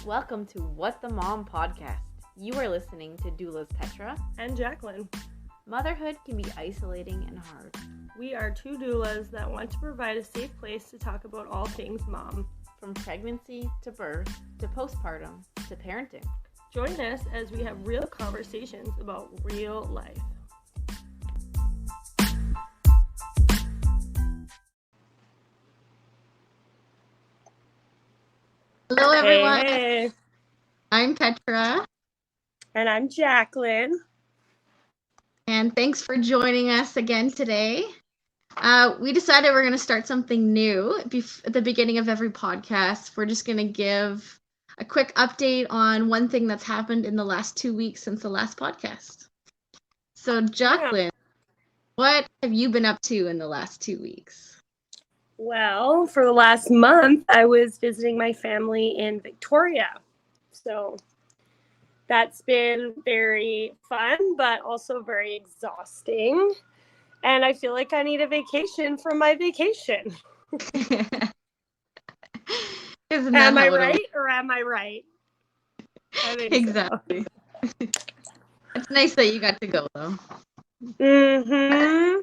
Welcome to What the Mom podcast. You are listening to doulas Petra and Jacqueline. Motherhood can be isolating and hard. We are two doulas that want to provide a safe place to talk about all things mom. From pregnancy to birth to postpartum to parenting. Join us as we have real conversations about real life. Hello, everyone. Hey. I'm Petra. And I'm Jacqueline. And thanks for joining us again today. We decided we're going to start something new at the beginning of every podcast. We're just going to give a quick update on one thing that's happened in the last 2 weeks since the last podcast. So, Jacqueline, What have you been up to in the last 2 weeks? Well, for the last month, I was visiting my family in Victoria. So that's been very fun, but also very exhausting. And I feel like I need a vacation from my vacation. Am I right or am I right? I think exactly. So. It's nice that you got to go, though. Mm-hmm.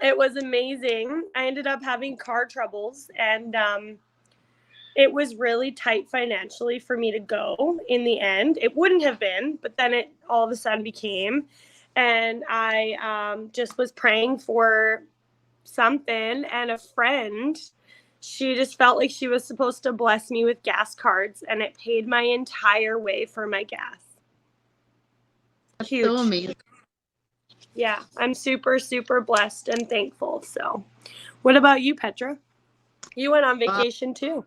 It was amazing. I ended up having car troubles, and it was really tight financially for me to go in the end. It wouldn't have been, but then it all of a sudden became. And I just was praying for something, and a friend, she just felt like she was supposed to bless me with gas cards, and it paid my entire way for my gas. That's huge. So amazing. Yeah, I'm super, super blessed and thankful. So what about you, Petra? You went on vacation too.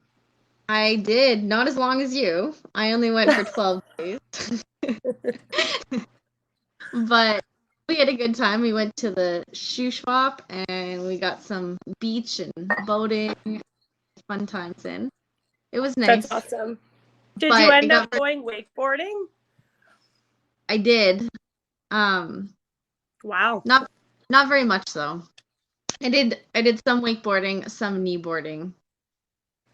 I did. Not as long as you. I only went for 12 days. But we had a good time. We went to the shoe shop and we got some beach and boating. Fun times in. It was nice. That's awesome. Did you end up going wakeboarding? I did. Wow. Not very much though. I did some wakeboarding, some kneeboarding,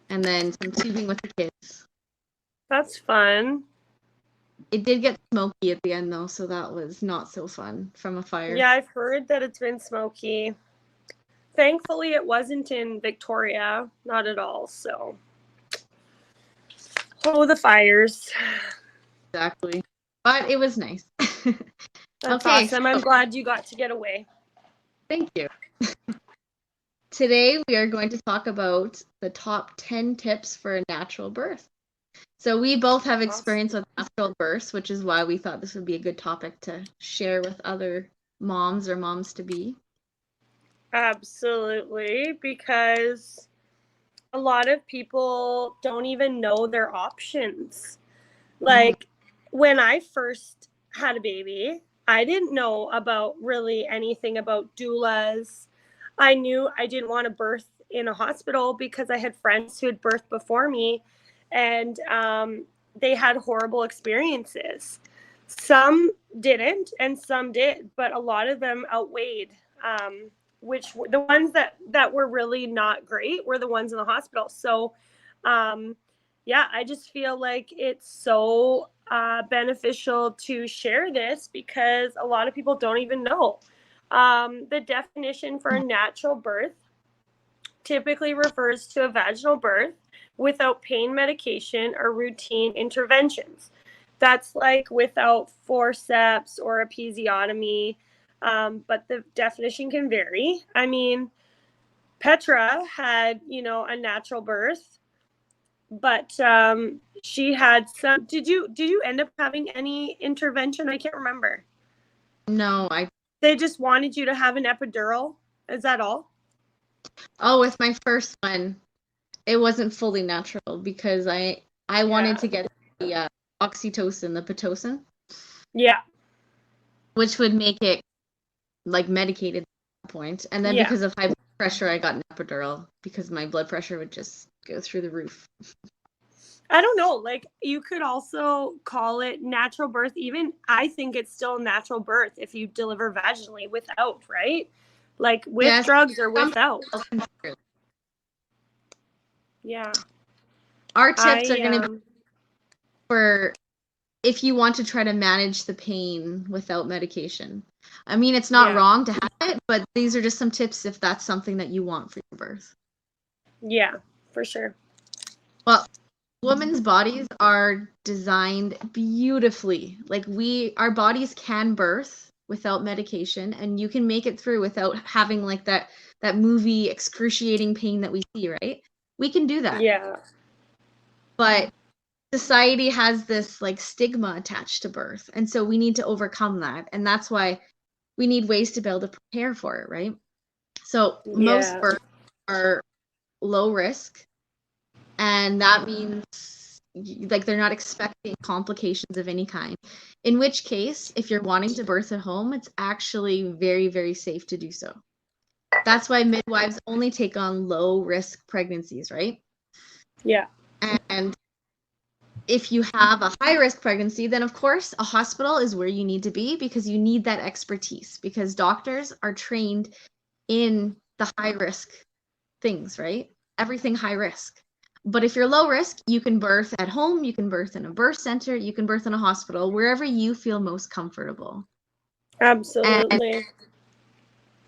and then some tubing with the kids. That's fun. It did get smoky at the end though, so that was not so fun from a fire. Yeah, I've heard that it's been smoky. Thankfully, it wasn't in Victoria, not at all. So, the fires. Exactly. But it was nice. That's awesome. I'm glad you got to get away. Thank you. Today, we are going to talk about the top 10 tips for a natural birth. So we both have experience with natural births, which is why we thought this would be a good topic to share with other moms or moms-to-be. Absolutely, because a lot of people don't even know their options. Like, when I first had a baby, I didn't know about really anything about doulas. I knew I didn't want to birth in a hospital because I had friends who had birthed before me, and they had horrible experiences. Some didn't and some did, but a lot of them outweighed. Which the ones that were really not great were the ones in the hospital. So, I just feel like it's so beneficial to share this because a lot of people don't even know. The definition for a natural birth typically refers to a vaginal birth without pain medication or routine interventions. That's like without forceps or episiotomy, but the definition can vary. I mean, Petra had, a natural birth, but she had some. Did you end up having any intervention? I can't remember. No, They just wanted you to have an epidural. Is that all? Oh, with my first one, it wasn't fully natural because I wanted to get the oxytocin, the Pitocin. Yeah. Which would make it like medicated at that point. And then because of high blood pressure, I got an epidural because my blood pressure would just go through the roof. I don't know. Like, you could also call it natural birth. Even I think it's still natural birth if you deliver vaginally without, right? Like with drugs or without. Yeah. Our tips are going to be for if you want to try to manage the pain without medication. I mean, it's not wrong to have it, but these are just some tips if that's something that you want for your birth. Yeah, for sure. Well, women's bodies are designed beautifully. Like our bodies can birth without medication, and you can make it through without having like that movie excruciating pain that we see, right? We can do that. Yeah. But society has this like stigma attached to birth, and so we need to overcome that, and that's why we need ways to be able to prepare for it, right? So most births are low risk, and that means like they're not expecting complications of any kind, in which case if you're wanting to birth at home, it's actually very, very safe to do so. That's why midwives only take on low risk pregnancies, right? Yeah. And if you have a high risk pregnancy, then of course a hospital is where you need to be, because you need that expertise, because doctors are trained in the high risk things, right? Everything high risk. But if you're low risk, you can birth at home, you can birth in a birth center, you can birth in a hospital, wherever you feel most comfortable. Absolutely. And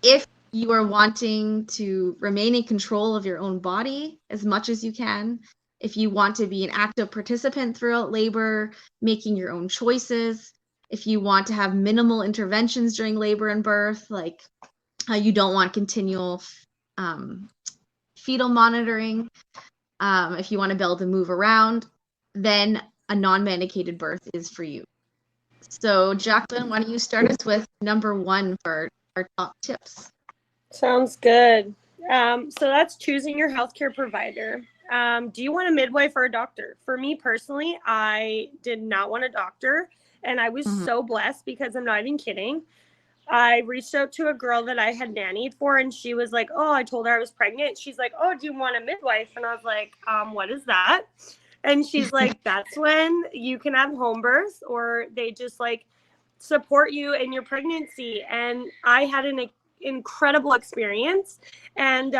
if you are wanting to remain in control of your own body as much as you can, if you want to be an active participant throughout labor, making your own choices, if you want to have minimal interventions during labor and birth, like you don't want continual fetal monitoring, if you want to be able to move around, then a non-medicated birth is for you. So Jacqueline, why don't you start us with number 1 for our top tips? Sounds good. So that's choosing your healthcare provider. Do you want a midwife or a doctor? For me personally, I did not want a doctor, and I was so blessed because I'm not even kidding. I reached out to a girl that I had nannied for, and she was like, oh, I told her I was pregnant. She's like, oh, do you want a midwife? And I was like, what is that? And she's like, that's when you can have home birth, or they just like support you in your pregnancy. And I had an incredible experience. And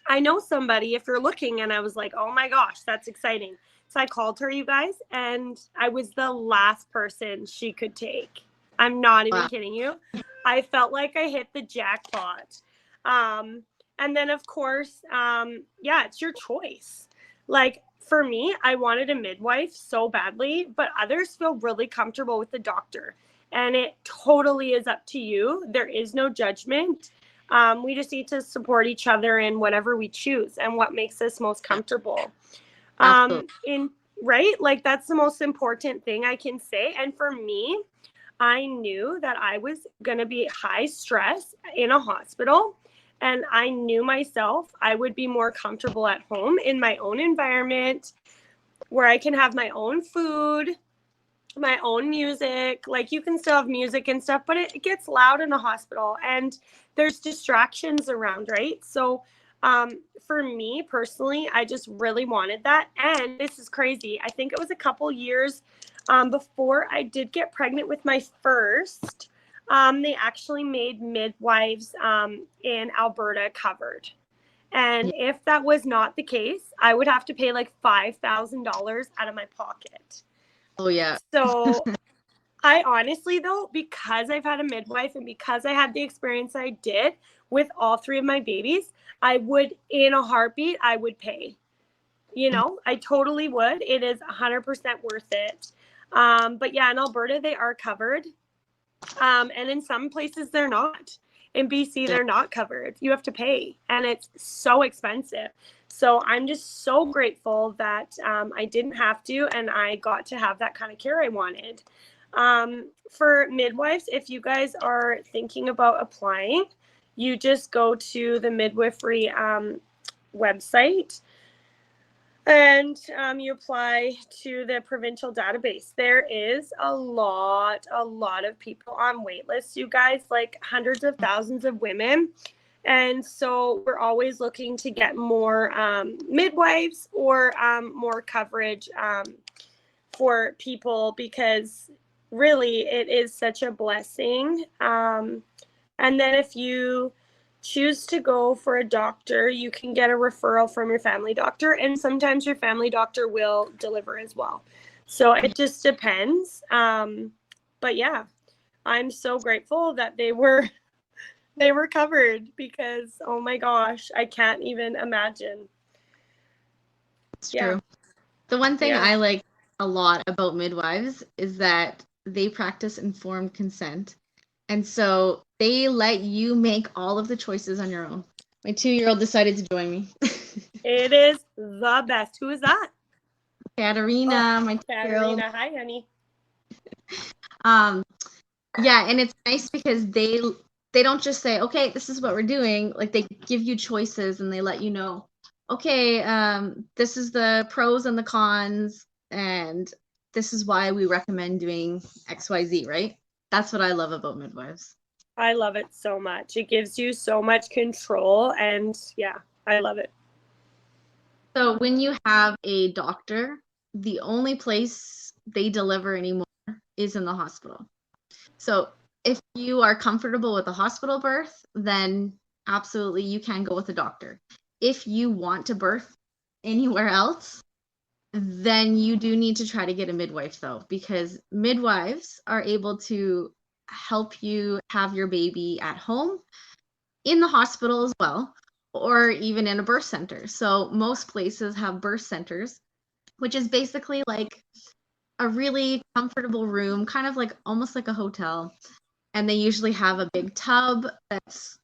I know somebody, if you're looking, and I was like, oh my gosh, that's exciting. So I called her, you guys, and I was the last person she could take. I'm not even kidding you. I felt like I hit the jackpot. And then, of course, it's your choice. Like, for me, I wanted a midwife so badly, but others feel really comfortable with the doctor. And it totally is up to you. There is no judgment. We just need to support each other in whatever we choose and what makes us most comfortable. Right? Like, that's the most important thing I can say. And for me, I knew that I was going to be high stress in a hospital, and I knew myself I would be more comfortable at home in my own environment where I can have my own food, my own music. Like, you can still have music and stuff, but it gets loud in a hospital and there's distractions around, right? So for me personally, I just really wanted that. And this is crazy. I think it was a couple years before I did get pregnant with my first, they actually made midwives in Alberta covered. And if that was not the case, I would have to pay like $5,000 out of my pocket. Oh, yeah. So I honestly, though, because I've had a midwife and because I had the experience I did with all 3 of my babies, I would, in a heartbeat, I would pay. You know, I totally would. It is 100% worth it. But yeah, in Alberta, they are covered. And in some places, they're not. In BC, they're not covered. You have to pay, and it's so expensive. So I'm just so grateful that I didn't have to, and I got to have that kind of care I wanted. For midwives, if you guys are thinking about applying, you just go to the midwifery website, and you apply to the provincial database. There is a lot of people on wait lists, you guys, like hundreds of thousands of women. And so we're always looking to get more midwives or more coverage for people, because really it is such a blessing. And then if you choose to go for a doctor, you can get a referral from your family doctor, and sometimes your family doctor will deliver as well. So it just depends. But yeah, I'm so grateful that they were covered, because oh my gosh, I can't even imagine. It's Yeah. true. The one thing Yeah. I like a lot about midwives is that they practice informed consent. And so they let you make all of the choices on your own. My 2-year-old decided to join me. It is the best. Who is that? Katarina, my 2-year-old. Katarina. Hi, honey. Yeah, and it's nice because they don't just say, okay, this is what we're doing. Like, they give you choices and they let you know, okay, this is the pros and the cons, and this is why we recommend doing XYZ, right? That's what I love about midwives. I love it so much. It gives you so much control, and yeah, I love it. So when you have a doctor, the only place they deliver anymore is in the hospital. So if you are comfortable with a hospital birth, then absolutely you can go with a doctor. If you want to birth anywhere else, then you do need to try to get a midwife, though, because midwives are able to help you have your baby at home, in the hospital as well, or even in a birth center. So most places have birth centers, which is basically like a really comfortable room, kind of like almost like a hotel. And they usually have a big tub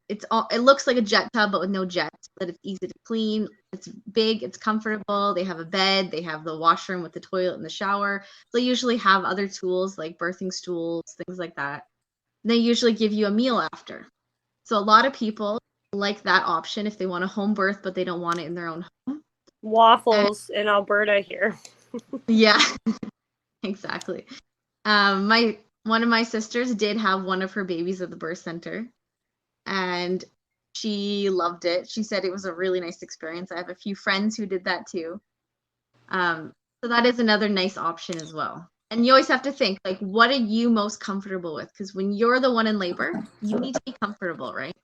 it looks like a jet tub, but with no jets, that it's easy to clean. It's big, it's comfortable. They have a bed, they have the washroom with the toilet and the shower. They usually have other tools like birthing stools, things like that. And they usually give you a meal after. So a lot of people like that option if they want a home birth, but they don't want it in their own home. Waffles in Alberta here. Yeah, exactly. One of my sisters did have one of her babies at the birth center, and she loved it. She said it was a really nice experience. I have a few friends who did that too. So that is another nice option as well. And you always have to think, like, what are you most comfortable with? Because when you're the one in labor, you need to be comfortable, right?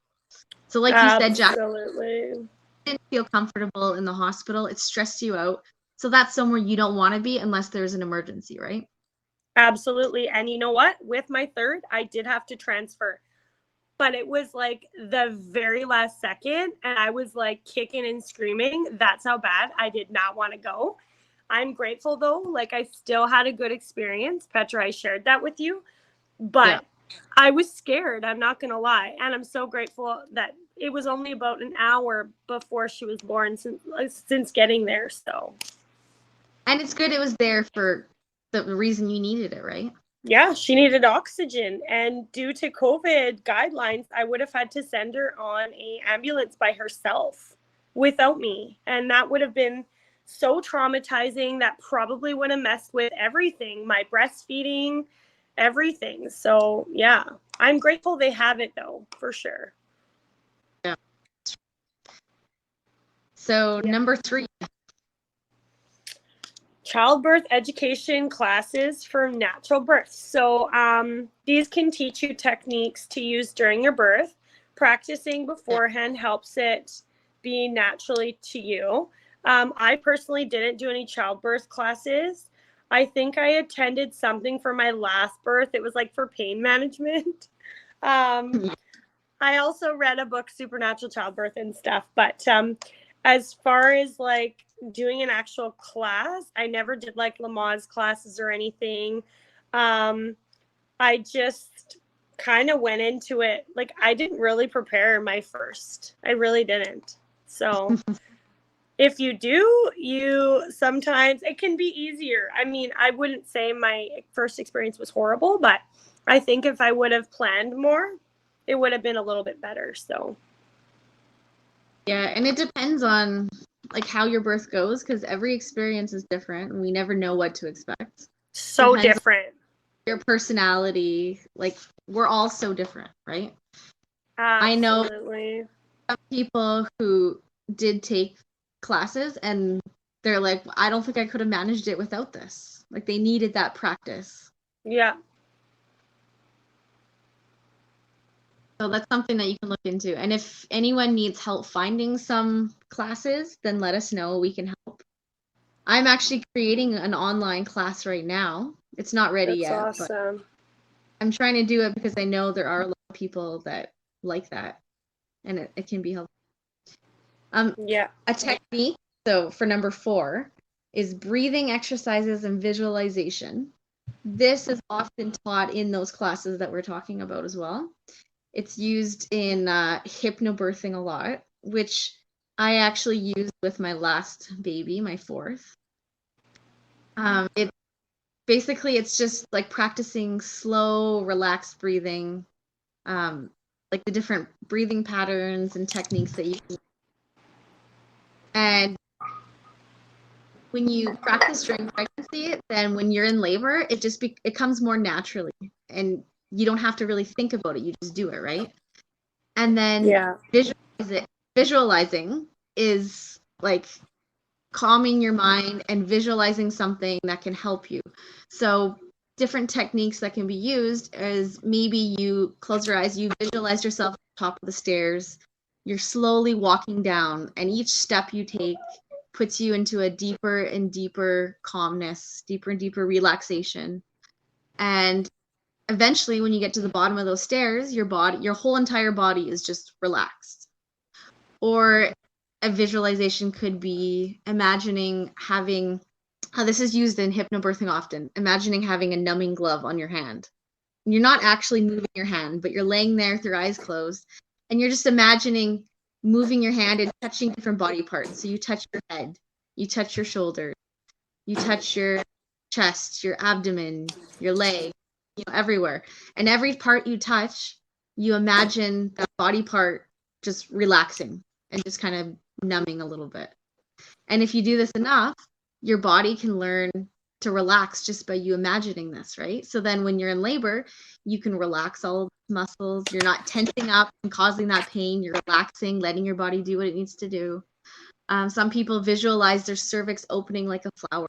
So like you said, Jack, Absolutely. didn't feel comfortable in the hospital. It stressed you out. So that's somewhere you don't want to be unless there's an emergency, right? Absolutely. And you know what? With my third, I did have to transfer. But it was like the very last second, and I was like kicking and screaming. That's how bad I did not want to go. I'm grateful though. Like, I still had a good experience. Petra, I shared that with you. But Yeah. I was scared. I'm not going to lie. And I'm so grateful that it was only about an hour before she was born since getting there. So. And it's good it was there for the reason you needed it, right? Yeah, she needed oxygen, and due to COVID guidelines, I would have had to send her on an ambulance by herself without me. And that would have been so traumatizing. That probably would have messed with everything, my breastfeeding, everything. So yeah, I'm grateful they have it though, for sure. Yeah. So Yeah. number 3. Childbirth education classes for natural birth. So these can teach you techniques to use during your birth. Practicing beforehand helps it be naturally to you. I personally didn't do any childbirth classes. I think I attended something for my last birth. It was like for pain management. I also read a book, Supernatural Childbirth and stuff. But as far as like doing an actual class, I never did like Lamaze classes or anything. I just kind of went into it. Like, I didn't really prepare my first. I really didn't. So if you do, you sometimes it can be easier. I mean, I wouldn't say my first experience was horrible, but I think if I would have planned more, it would have been a little bit better. So Yeah, and it depends on like how your birth goes, because every experience is different and we never know what to expect. so Depends different. on your personality. Like, we're all so different, right? I know Absolutely. some people who did take classes and they're like, I don't think I could have managed it without this. Like, they needed that practice. Yeah. So that's something that you can look into. And if anyone needs help finding some classes, then let us know. We can help. I'm actually creating an online class right now. It's not ready That's yet, but awesome. I'm trying to do it because I know there are a lot of people that like that, and it can be helpful. Yeah. A technique, so for number 4, is breathing exercises and visualization. This is often taught in those classes that we're talking about as well. It's used in hypnobirthing a lot, which I actually used with my last baby, my 4th. It basically, it's just like practicing slow, relaxed breathing, like the different breathing patterns and techniques that you can. And when you practice during pregnancy, then when you're in labor, it comes more naturally, and you don't have to really think about it. You just do it, right? And then visualizing is like calming your mind and visualizing something that can help you. So different techniques that can be used is maybe you close your eyes, you visualize yourself at the top of the stairs, you're slowly walking down, and each step you take puts you into a deeper and deeper calmness, deeper and deeper relaxation. And eventually when you get to the bottom of those stairs, your whole entire body is just relaxed. Or a visualization could be imagining having, this is used in hypnobirthing often, imagining having a numbing glove on your hand. You're not actually moving your hand, but you're laying there with your eyes closed, and you're just imagining moving your hand and touching different body parts. So you touch your head, you touch your shoulders, you touch your chest, your abdomen, your leg, everywhere. And every part you touch, you imagine that body part just relaxing and just kind of numbing a little bit. And if you do this enough, your body can learn to relax just by you imagining this, right? So then when you're in labor, you can relax all of the muscles. You're not tensing up and causing that pain. You're relaxing, letting your body do what it needs to do. Some people visualize their cervix opening like a flower.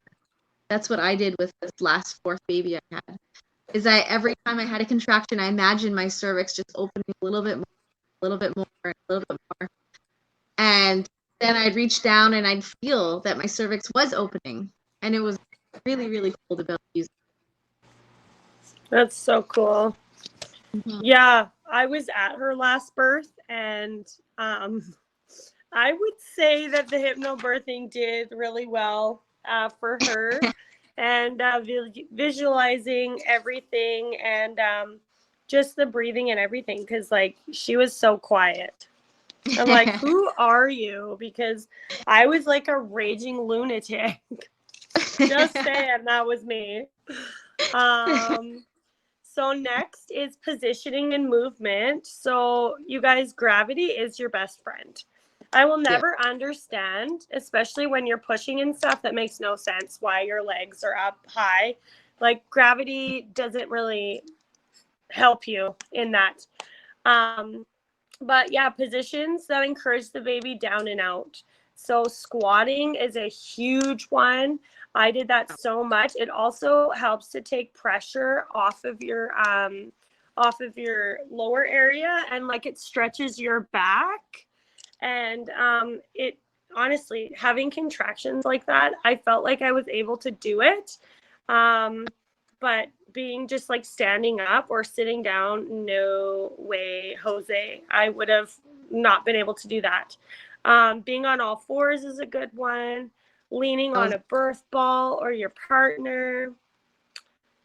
That's what I did with this last 4th baby I had. Is every time I had a contraction, I imagined my cervix just opening a little bit more, a little bit more, a little bit more. And then I'd reach down and I'd feel that my cervix was opening. And it was really, really cool to be able to use it. That's so cool. Mm-hmm. Yeah, I was at her last birth, and I would say that the hypnobirthing did really well for her, and visualizing everything, and just the breathing and everything, because like she was so quiet. I'm like, who are you? Because I was like a raging lunatic. Just saying, that was me. So next is positioning and movement. So you guys, gravity is your best friend. I will never understand, especially when you're pushing and stuff that makes no sense, why your legs are up high. Like gravity doesn't really help you in that. But yeah, positions that encourage the baby down and out. So squatting is a huge one. I did that so much. It also helps to take pressure off of your lower area, and like it stretches your back. And it honestly, having contractions like that, I felt like I was able to do it. But being just like standing up or sitting down, no way, Jose. I would have not been able to do that. Being on all fours is a good one. Leaning on a birth ball or your partner.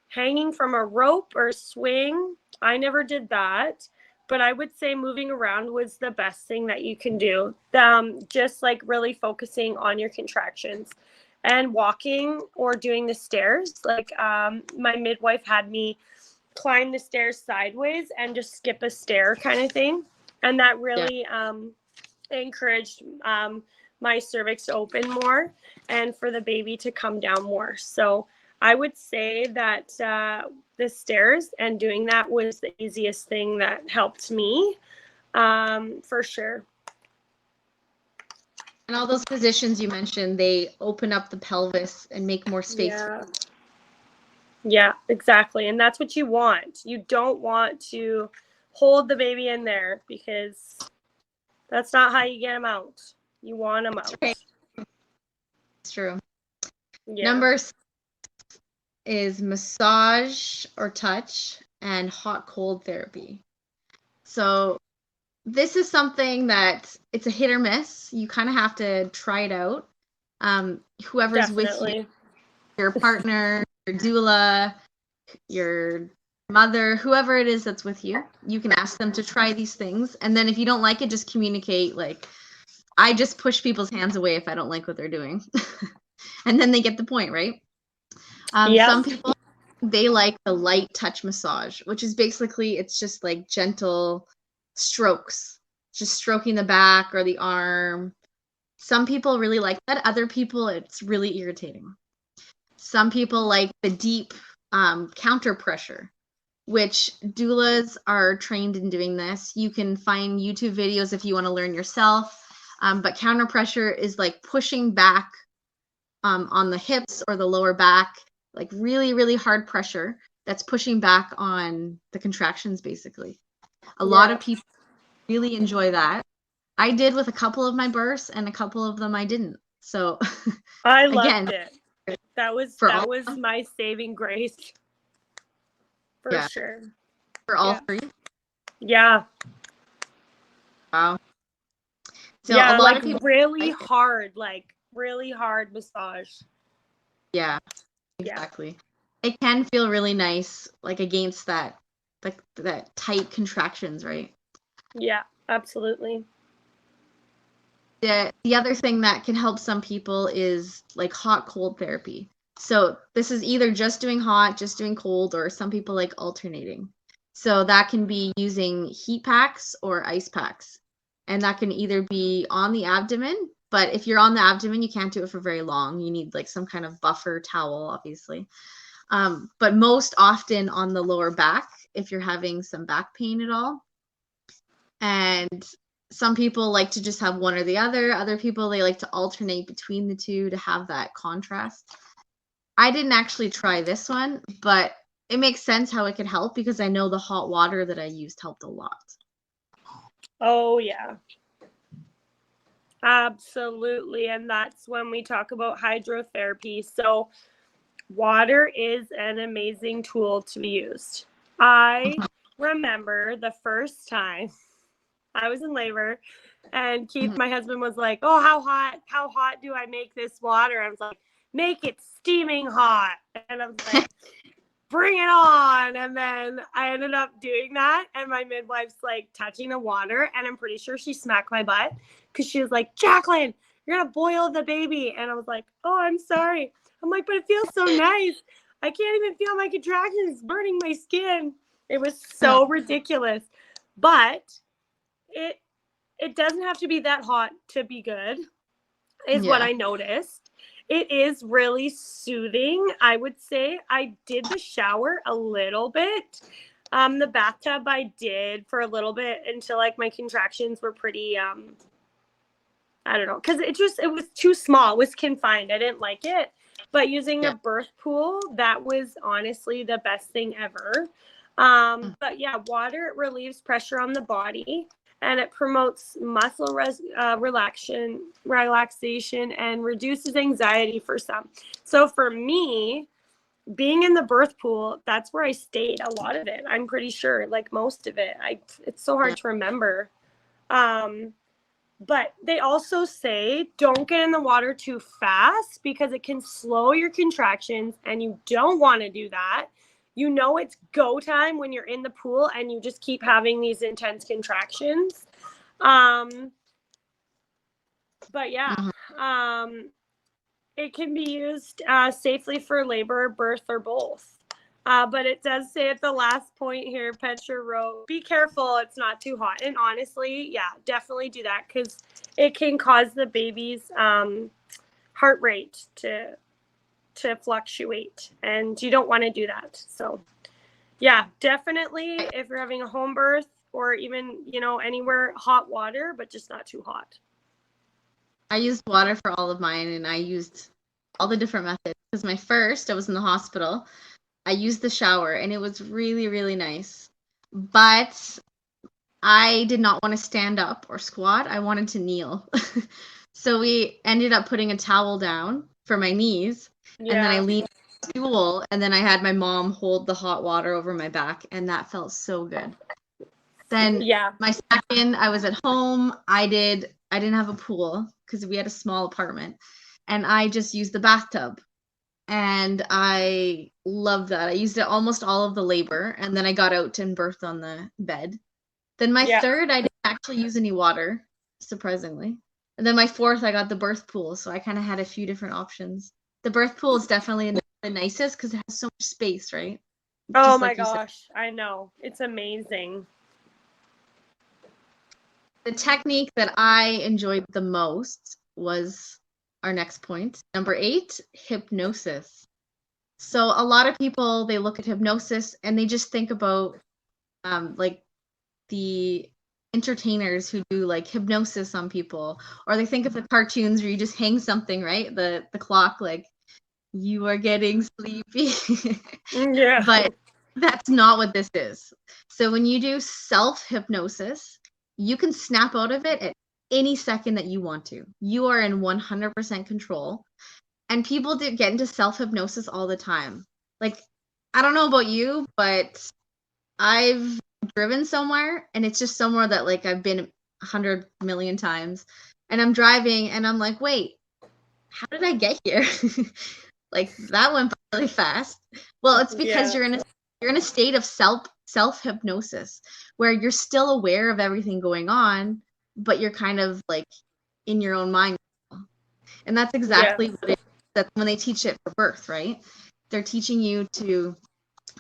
Hanging from a rope or swing. I never did that. But I would say moving around was the best thing that you can do. Just like really focusing on your contractions. And walking or doing the stairs. Like my midwife had me climb the stairs sideways and just skip a stair kind of thing. And that really encouraged my cervix to open more and for the baby to come down more. So I would say that the stairs and doing that was the easiest thing that helped me for sure. And all those positions you mentioned, they open up the pelvis and make more space. Yeah, exactly. And that's what you want. You don't want to hold the baby in there, because that's not how you get them out. You want them out. That's right. It's true. Yeah. Number 6 is massage or touch and hot cold therapy. So this is something that it's a hit or miss. You kind of have to try it out. Whoever's with you, Definitely. your partner, your doula, your mother, whoever it is that's with you, you can ask them to try these things. And then if you don't like it, just communicate. Like, I just push people's hands away if I don't like what they're doing. And then they get the point, right? Yep. Some people, they like the light touch massage, which is basically, it's just like gentle strokes, just stroking the back or the arm. Some people really like that. Other people, it's really irritating. Some people like the deep counter pressure, which doulas are trained in doing this. You can find YouTube videos if you want to learn yourself. But counter pressure is like pushing back on the hips or the lower back, like really, really hard pressure that's pushing back on the contractions, basically. A lot of people really enjoy that. I did with a couple of my births, and a couple of them I didn't. So I loved it. That was for all, my saving grace. For sure. For all 3? Yeah. Wow. So yeah, a lot like of people really hard, like really hard massage. Yeah, exactly. Yeah. It can feel really nice, like against that, like that tight contractions, right? Yeah, absolutely. The other thing that can help some people is like hot cold therapy. So this is either just doing hot, just doing cold, or some people like alternating. So that can be using heat packs or ice packs. And that can either be on the abdomen, but if you're on the abdomen, you can't do it for very long. You need like some kind of buffer towel, obviously. But most often on the lower back, if you're having some back pain at all. And some people like to just have one or the other. Other people, they like to alternate between the two to have that contrast. I didn't actually try this one, but it makes sense how it could help because I know the hot water that I used helped a lot. Oh, yeah. Absolutely. And that's when we talk about hydrotherapy. So water is an amazing tool to be used. I remember the first time I was in labor and Keith, my husband, was like, oh, how hot do I make this water? I was like, make it steaming hot. And I was like, bring it on. And then I ended up doing that. And my midwife's like touching the water. And I'm pretty sure she smacked my butt because she was like, Jacqueline, you're going to boil the baby. And I was like, oh, I'm sorry. I'm like, but it feels so nice. I can't even feel my contractions burning my skin. It was so ridiculous. But it doesn't have to be that hot to be good, is what I noticed. It is really soothing, I would say. I did the shower a little bit. The bathtub I did for a little bit until like my contractions were pretty, I don't know, because it was too small. It was confined. I didn't like it. But using a birth pool, that was honestly the best thing ever. But yeah, water relieves pressure on the body. And it promotes muscle relaxation and reduces anxiety for some. So for me, being in the birth pool, that's where I stayed a lot of it. I'm pretty sure, like most of it. It's so hard to remember. But they also say don't get in the water too fast because it can slow your contractions, and you don't want to do that. You know it's go time when you're in the pool and you just keep having these intense contractions. But yeah, it can be used safely for labor, birth, or both. But it does say at the last point here, Petra wrote, be careful, it's not too hot. And honestly, yeah, definitely do that because it can cause the baby's heart rate to fluctuate, and you don't want to do that. So yeah, definitely if you're having a home birth or even, anywhere, hot water, but just not too hot. I used water for all of mine, and I used all the different methods because my first, I was in the hospital. I used the shower, and it was really, really nice. But I did not want to stand up or squat. I wanted to kneel. So we ended up putting a towel down for my knees. And then I leaned on the stool, and then I had my mom hold the hot water over my back, and that felt so good. Then my second, I was at home. I didn't have a pool because we had a small apartment, and I just used the bathtub. And I loved that. I used it almost all of the labor, and then I got out and birthed on the bed. Then my third, I didn't actually use any water, surprisingly. And then my fourth, I got the birth pool, so I kind of had a few different options. The birth pool is definitely the nicest because it has so much space, right? Oh my gosh, I know. It's amazing. The technique that I enjoyed the most was our next point. Number 8, hypnosis. So a lot of people, they look at hypnosis and they just think about like the entertainers who do like hypnosis on people, or they think of the cartoons where you just hang something, right? The clock, like, you are getting sleepy. Yeah. But that's not what this is. So when you do self-hypnosis, you can snap out of it at any second that you want to. You are in 100% control. And people do get into self-hypnosis all the time. Like, I don't know about you, but I've driven somewhere, and it's just somewhere that, like, I've been 100 million times, and I'm driving and I'm like, wait, how did I get here? Like, that went by really fast. Well, it's because you're in a state of self-hypnosis where you're still aware of everything going on, but you're kind of like in your own mind. And that's exactly what it is. That's when they teach it for birth, right? They're teaching you to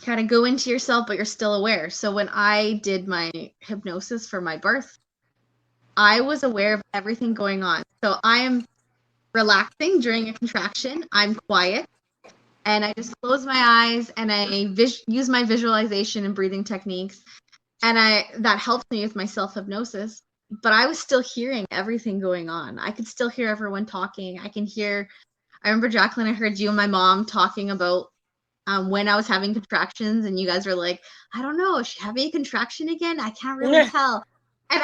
kind of go into yourself, but you're still aware. So when I did my hypnosis for my birth, I was aware of everything going on. So I am relaxing during a contraction. I'm quiet, and I just close my eyes, and I use my visualization and breathing techniques, and that helps me with my self-hypnosis. But I was still hearing everything going on. I could still hear everyone talking. I remember, Jacqueline, I heard you and my mom talking about when I was having contractions, and you guys were like, I don't know, is she having a contraction again? I can't really tell. And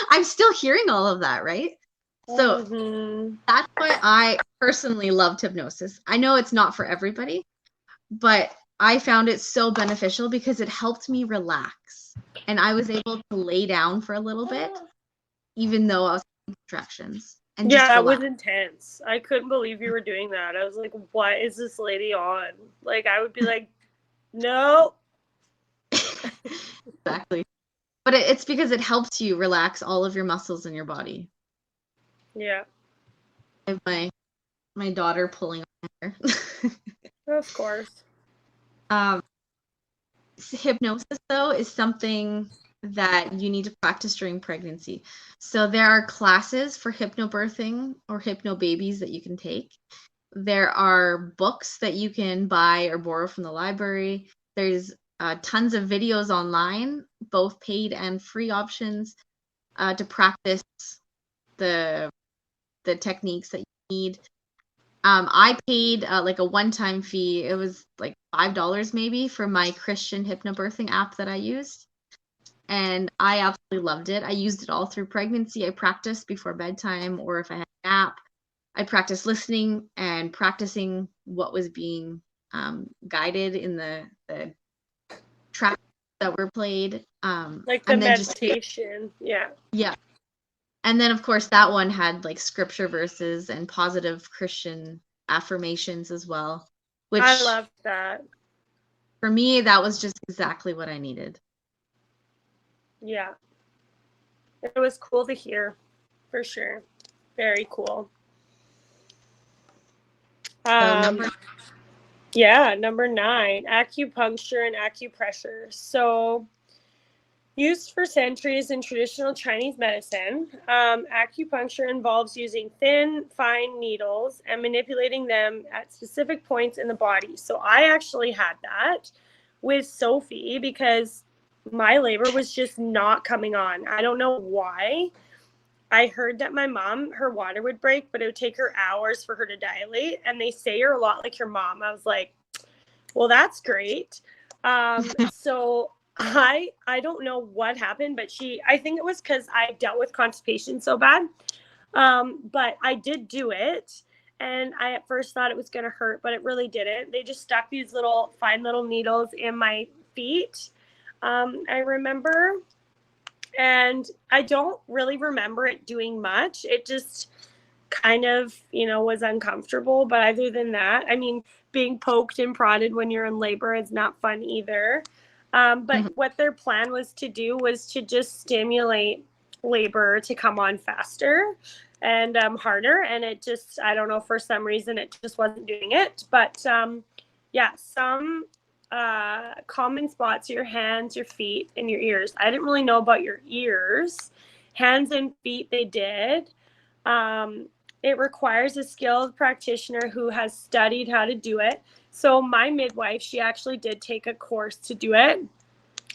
I'm still hearing all of that, right? So that's why I personally loved hypnosis. I know it's not for everybody, but I found it so beneficial because it helped me relax. And I was able to lay down for a little bit, even though I was having contractions. And that was intense. I couldn't believe you were doing that. I was like, what is this lady on? Like, I would be like, no. Exactly. But it's because it helps you relax all of your muscles in your body. Yeah. I have my daughter pulling on her. Of course. Hypnosis, though, is something that you need to practice during pregnancy. So there are classes for hypnobirthing or hypnobabies that you can take. There are books that you can buy or borrow from the library. There's tons of videos online, both paid and free options, to practice the techniques that you need. I paid like a one-time fee. It was like $5 maybe for my Christian hypnobirthing app that I used. And I absolutely loved it. I used it all through pregnancy. I practiced before bedtime, or if I had a nap, I practiced listening and practicing what was being guided in the tracks that were played. Like the meditation. Yeah. And then, of course, that one had like scripture verses and positive Christian affirmations as well. Which I love that. For me, that was just exactly what I needed. Yeah. It was cool to hear, for sure. Very cool. Number 9, acupuncture and acupressure. So, used for centuries in traditional Chinese medicine, acupuncture involves using thin, fine needles and manipulating them at specific points in the body. So I actually had that with Sophie because my labor was just not coming on. I don't know why. I heard that my mom, her water would break, but it would take her hours for her to dilate. And they say you're a lot like your mom. I was like, well, that's great. So I don't know what happened, but I think it was because I dealt with constipation so bad. But I did do it. and I at first thought it was going to hurt, but it really didn't. They just stuck these little fine little needles in my feet. I remember, and I don't really remember it doing much. It just kind of, was uncomfortable. But other than that, I mean, being poked and prodded when you're in labor is not fun either. But what their plan was to do was to just stimulate labor to come on faster and harder. And it just, I don't know, for some reason, it just wasn't doing it. But yeah, some common spots, your hands, your feet, and your ears. I didn't really know about your ears. Hands and feet, they did. It requires a skilled practitioner who has studied how to do it. So my midwife, she actually did take a course to do it.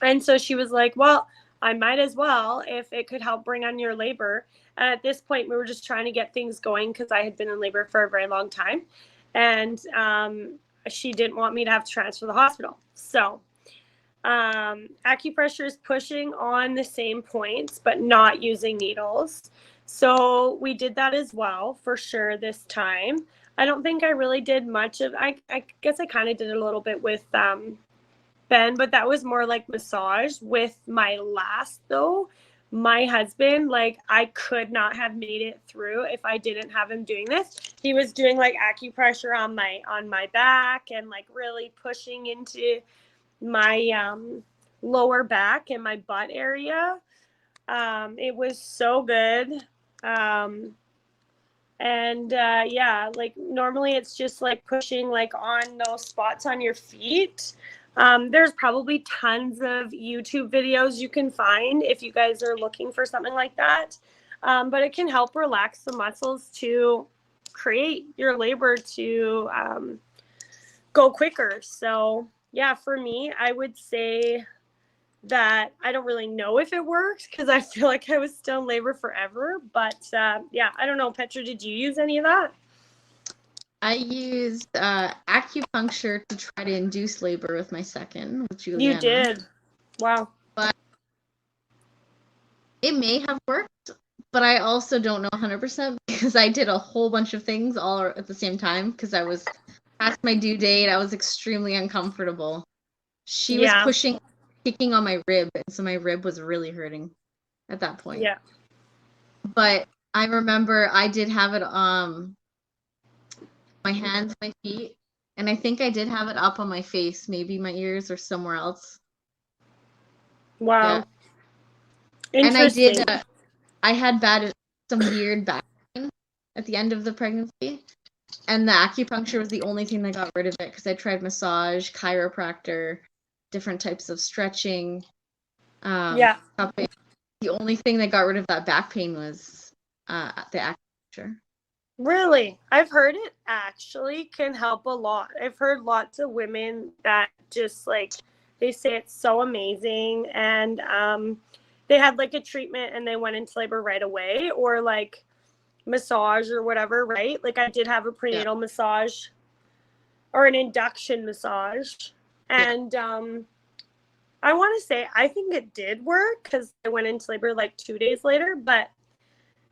And so she was like, well, I might as well if it could help bring on your labor. And at this point, we were just trying to get things going because I had been in labor for a very long time. And she didn't want me to have to transfer to the hospital. So acupressure is pushing on the same points, but not using needles. So we did that as well, for sure, this time. I don't think I really did much of, I guess I kind of did a little bit with Ben, but that was more like massage. With my last, though, my husband, like, I could not have made it through if I didn't have him doing this. He was doing like acupressure on my back and like really pushing into my lower back and my butt area. It was so good. Yeah, like normally it's just like pushing like on those spots on your feet. There's probably tons of YouTube videos you can find if you guys are looking for something like that. But it can help relax the muscles to create your labor to go quicker. So yeah, for me, I would say that I don't really know if it works because I feel like I was still in labor forever. But yeah, I don't know. Petra, did you use any of that? I used acupuncture to try to induce labor with my second, with Juliana. You did. Wow. But it may have worked, but I also don't know 100% because I did a whole bunch of things all at the same time because I was past my due date. I was extremely uncomfortable. She was pushing, kicking on my rib, and so my rib was really hurting at that point. Yeah. But I remember I did have it my hands, my feet, and I think I did have it up on my face, maybe my ears or somewhere else. Wow. Yeah. And I did, I had some weird back pain at the end of the pregnancy, and the acupuncture was the only thing that got rid of it because I tried massage, chiropractor, different types of stretching. Cupping. The only thing that got rid of that back pain was the acupuncture. Really? I've heard it actually can help a lot. I've heard lots of women that just like, they say it's so amazing, and they had like a treatment and they went into labor right away, or like massage or whatever, right? Like I did have a prenatal massage or an induction massage, and I want to say I think it did work because I went into labor like 2 days later, but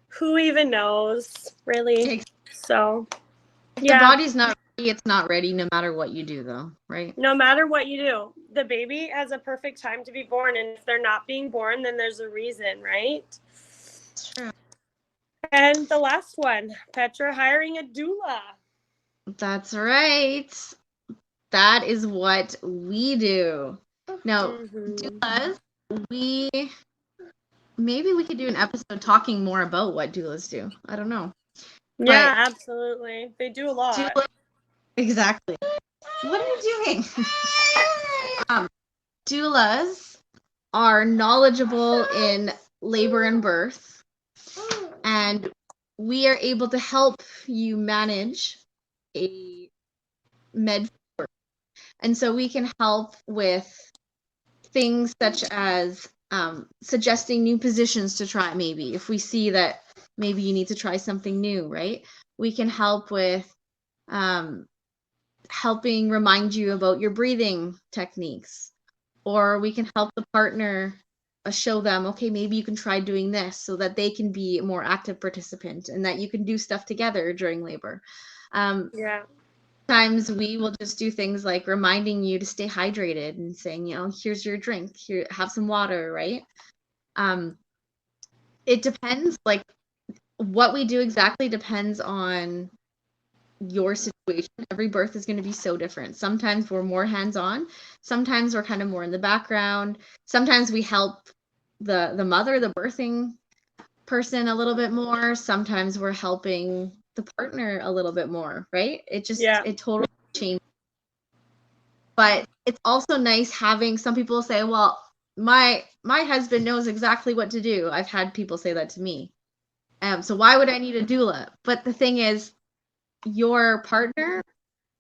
who even knows, really? So, if the body's not ready, it's not ready no matter what you do, though, right? No matter what you do. The baby has a perfect time to be born, and if they're not being born, then there's a reason, right? True. And the last one, Petra, hiring a doula. That's right. That is what we do. Now, doulas, maybe we could do an episode talking more about what doulas do. I don't know. Yeah, absolutely. They do a lot. Exactly. What are you doing? Doulas are knowledgeable in labor and birth, and we are able to help you manage a med birth. And so we can help with things such as suggesting new positions to try, maybe if we see that maybe you need to try something new, right? We can help with helping remind you about your breathing techniques, or we can help the partner show them, okay, maybe you can try doing this so that they can be a more active participant and that you can do stuff together during labor. Yeah. Sometimes we will just do things like reminding you to stay hydrated and saying, here's your drink, here, have some water, right? It depends, like what we do exactly depends on your situation. Every birth is going to be so different. Sometimes we're more hands-on, sometimes we're kind of more in the background, sometimes we help the mother, the birthing person a little bit more, sometimes we're helping the partner a little bit more, right? It totally changes. But it's also nice having, some people say, well, my husband knows exactly what to do. I've had people say that to me. So why would I need a doula? But the thing is, your partner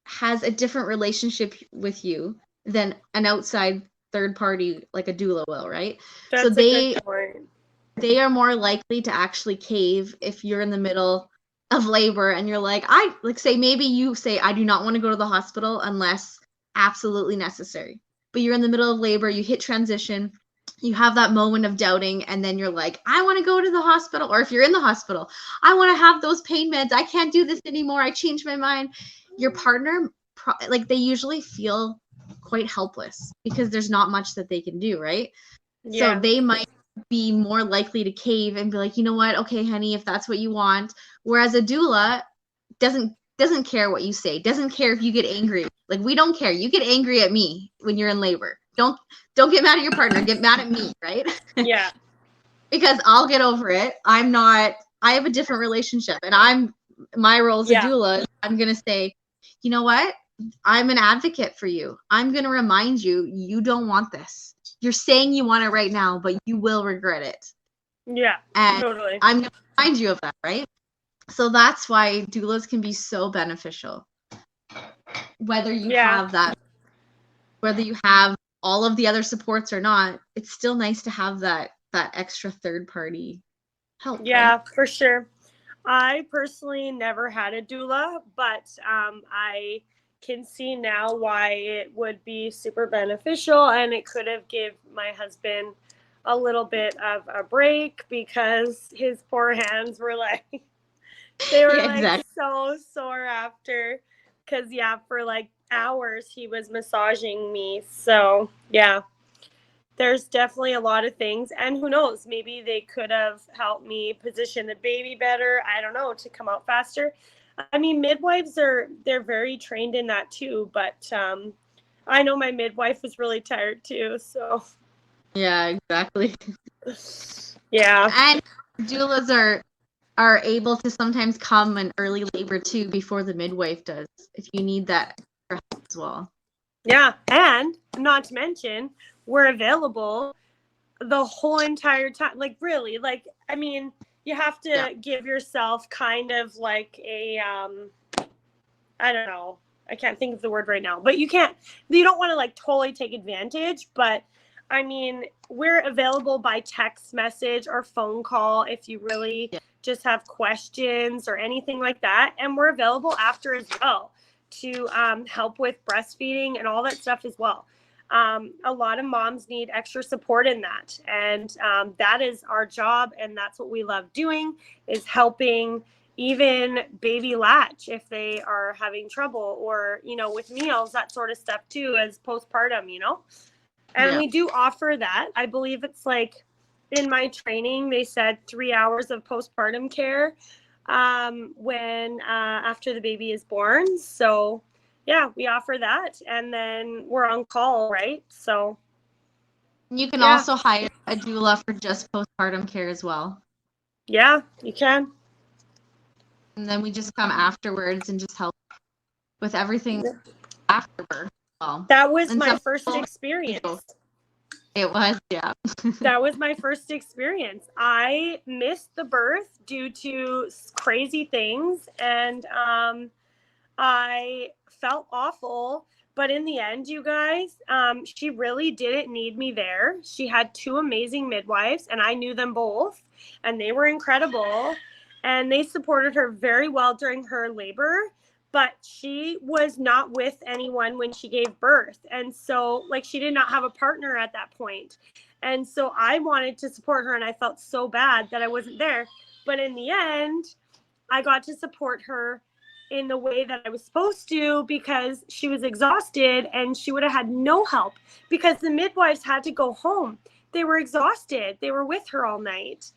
has a different relationship with you than an outside third party like a doula will, right? That's so a good point. They are more likely to actually cave if you're in the middle of labor and you're like, maybe you say, I do not want to go to the hospital unless absolutely necessary. But you're in the middle of labor, you hit transition, you have that moment of doubting, and then you're like, I want to go to the hospital. Or if you're in the hospital, I want to have those pain meds. I can't do this anymore. I changed my mind. Your partner, they usually feel quite helpless because there's not much that they can do, right? Yeah. So they might be more likely to cave and be like, you know what? Okay, honey, if that's what you want. Whereas a doula doesn't care what you say, doesn't care if you get angry. Like, we don't care. You get angry at me when you're in labor. Don't get mad at your partner. Get mad at me, right? Yeah. Because I'll get over it. I have a different relationship, and my role as a doula, I'm going to say, you know what? I'm an advocate for you. I'm going to remind you, you don't want this. You're saying you want it right now, but you will regret it. Yeah, and totally. I'm going to remind you of that, right? So that's why doulas can be so beneficial. Whether you have that, whether you have all of the other supports or not, it's still nice to have that extra third party help. Yeah, right? for sure. I personally never had a doula, but I can see now why it would be super beneficial, and it could have given my husband a little bit of a break because his poor hands were like, they were like so sore after, because for like hours he was massaging me. So yeah, there's definitely a lot of things, and who knows, maybe they could have helped me position the baby better, I don't know, to come out faster. I mean, midwives they're very trained in that too, but I know my midwife was really tired too, so yeah, exactly. Yeah. And doulas are able to sometimes come in early labor too before the midwife does, if you need that help as well. Yeah, and not to mention, we're available the whole entire time. Like, really, like, I mean, you have to give yourself kind of like a, I don't know, I can't think of the word right now, but you don't want to like totally take advantage, but I mean, we're available by text message or phone call if you really just have questions or anything like that. And we're available after as well to help with breastfeeding and all that stuff as well. A lot of moms need extra support in that. And that is our job. And that's what we love doing, is helping even baby latch if they are having trouble, or, with meals, that sort of stuff too, as postpartum, And we do offer that. I believe it's like, in my training, they said 3 hours of postpartum care when after the baby is born. So yeah, we offer that, and then we're on call, right? So you can also hire a doula for just postpartum care as well. Yeah, you can. And then we just come afterwards and just help with everything after birth. Well, that was my first experience. It was, yeah. That was my first experience. I missed the birth due to crazy things, and I felt awful. But in the end, you guys, she really didn't need me there. She had 2 amazing midwives, and I knew them both, and they were incredible. And they supported her very well during her labor, but she was not with anyone when she gave birth. And so, like, she did not have a partner at that point. And so I wanted to support her, and I felt so bad that I wasn't there. But in the end, I got to support her in the way that I was supposed to because she was exhausted and she would have had no help because the midwives had to go home. They were exhausted. They were with her all night.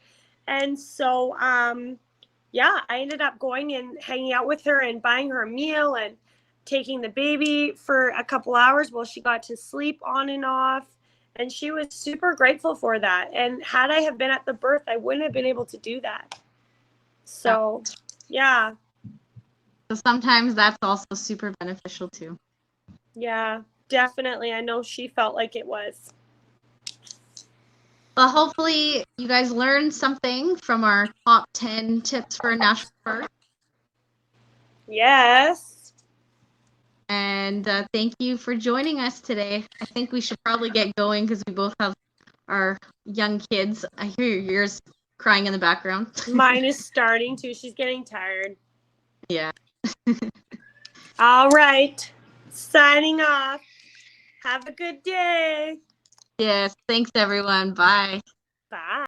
And so, yeah, I ended up going and hanging out with her and buying her a meal and taking the baby for a couple hours while she got to sleep on and off. And she was super grateful for that. And had I have been at the birth, I wouldn't have been able to do that. So, yeah. So sometimes that's also super beneficial too. Yeah, definitely. I know she felt like it was. Well, hopefully you guys learned something from our top 10 tips for a natural birth. Yes. And thank you for joining us today. I think we should probably get going because we both have our young kids. I hear your ears crying in the background. Mine is starting to. She's getting tired. Yeah. All right. Signing off. Have a good day. Yes. Thanks, everyone. Bye. Bye.